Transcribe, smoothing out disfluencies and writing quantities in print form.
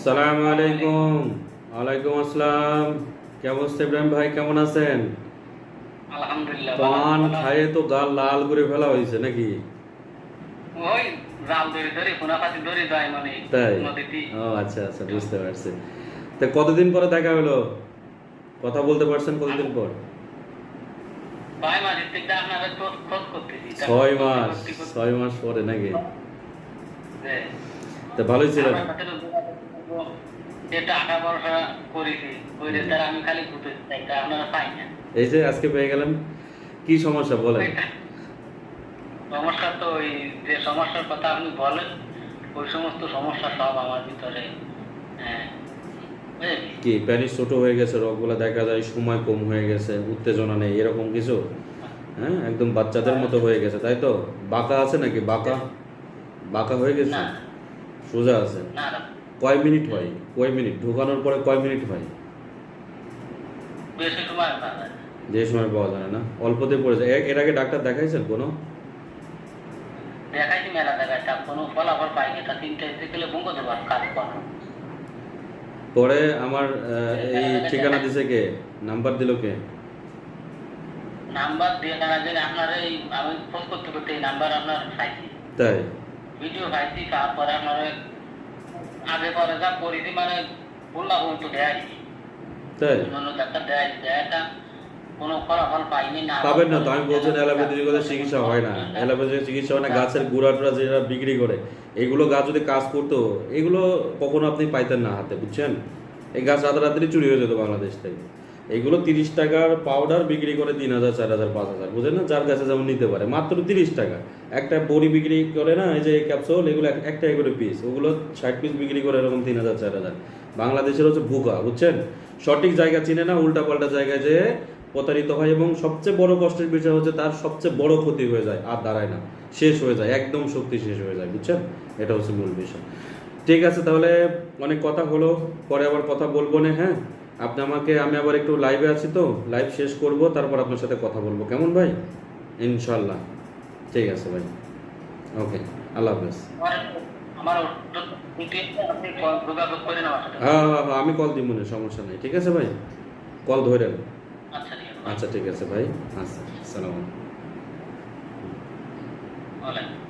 আসসালামু আলাইকুম। ওয়ালাইকুম আসসালাম। কি অবস্থা ইব্রাহিম ভাই, কেমন আছেন? আলহামদুলিল্লাহ পান খায়ে তো গাল লাল করে ফেলা হয়েছে নাকি? ওই জাল ধরে ধরে কোনাপাতি ধরে যায় মানে তাই? নদীতে। ও আচ্ছা আচ্ছা, বুঝতে পারছি। তো কতদিন পরে দেখা হলো? কথা বলতে পারছেন কতদিন পর? ভাই মাঝের থেকে আপনারা খোঁজ করতেছি 6 মাস। 6 মাস পরে নাকি? তো ভালোই ছিলেন? যে টাকা পয়সা করেছি ওই তারা আমি খালি ঘুরতে চাই তা আপনারা পাই না। এই যে আজকে পেয়ে গেলেন, কি সমস্যা বলেন? সমস্যা তো ওই যে সমস্যার কথা আপনি বলেন ওই সমস্ত সমস্যা সব আমার ভিতরে। হ্যাঁ কি প্যানিস ছোট হয়ে গেছে, রগগুলো দেখা যায়, সময় কম হয়ে গেছে, উত্তেজনা নেই, এরকম কিছু? হ্যাঁ, একদম বাচ্চাদের মতো হয়ে গেছে, তাই তো? বাঁকা আছে নাকি? বাঁকা বাঁকা হয়ে গেছে? না সোজা আছে? না না কয় মিনিট হয়? কয় মিনিট ঢোকানোর পরে কয় মিনিট হয়? বেশি সময় না না। যে সময় পাওয়া যায় না, অল্পতে পড়ে যায়। এর আগে ডাক্তার দেখাইছেন কোনো? দেখাইছি মেলা জায়গাটা কোনো ফলাফল পাইনি তা 3টা গেলে বঙ্গ দেবো কাজ করা। পরে আমার এই ঠিকানা দিছে কে? নাম্বার দিল কে? নাম্বার দিয়ে জানা গেলে আপনার এই আমি ফোন করতে করতে এই নাম্বার আপনার পাইছি, তাই? ভিডিও পাইছি, তারপরে আপনার আগে পরে যা করেছি মানে বললাম তো দেয়াই তাই? অন্য ডাক্তার দেয় দেয়টা কোনো ফলাফল পাইনি না। পাবেন না তো, আমি বলছেন অ্যালোপ্যাথির কথা চিকিৎসা হয় না, অ্যালোপ্যাথির চিকিৎসা হয় না। গাছের গুঁড়া টুড়া যেটা বিক্রি করে, এগুলো গাছ যদি কাজ করতো, এগুলো কখনো আপনি পাইতেন না হাতে, বুঝছেন? এই গাছ রাতারাতি চুরি হয়ে যেত বাংলাদেশ থেকে। এগুলো 30 টাকার পাউডার বিক্রি করে 3,000 4,000 5,000, বুঝেন না? যার কাছে যেমন নিতে পারে, মাত্র 30 টাকা। একটা বড়ি বিক্রি করে না, এই যে ক্যাপসুল, এগুলো 1 টাকা করে পিস, ওগুলো 60 পিস বিক্রি করে এরকম 3,000 4,000। বাংলাদেশের হচ্ছে বোকা, বুঝছেন? সঠিক জায়গা চিনে না, উল্টাপাল্টা জায়গায় যে প্রতারিত হয়, এবং সবচেয়ে বড় কষ্টের বিষয় হচ্ছে তার সবচেয়ে বড় ক্ষতি হয়ে যায়, আর দাঁড়ায় না, শেষ হয়ে যায়, একদম শক্তি শেষ হয়ে যায়, বুঝছেন? এটা হচ্ছে মূল বিষয়। ঠিক আছে, তাহলে অনেক কথা হলো, পরে আবার কথা বলবো না, হ্যাঁ? আমি আবার একটু লাইভে আছি, তো লাইভ শেষ করব, তারপর আপনার সাথে কথা বলবো, কেমন ভাই? ইনশাল্লাহ। ঠিক আছে ভাই, ওকে, আল্লাহ হাফেজ। আমার আপনি যোগাযোগ করে নেওয়া। হ্যাঁ হ্যাঁ হ্যাঁ, আমি কল দিব না, সমস্যা নেই, ঠিক আছে ভাই, কল ধরেন। আচ্ছা ঠিক আছে। আচ্ছা ঠিক আছে ভাই, আচ্ছা, আসসালামু আলাইকুম।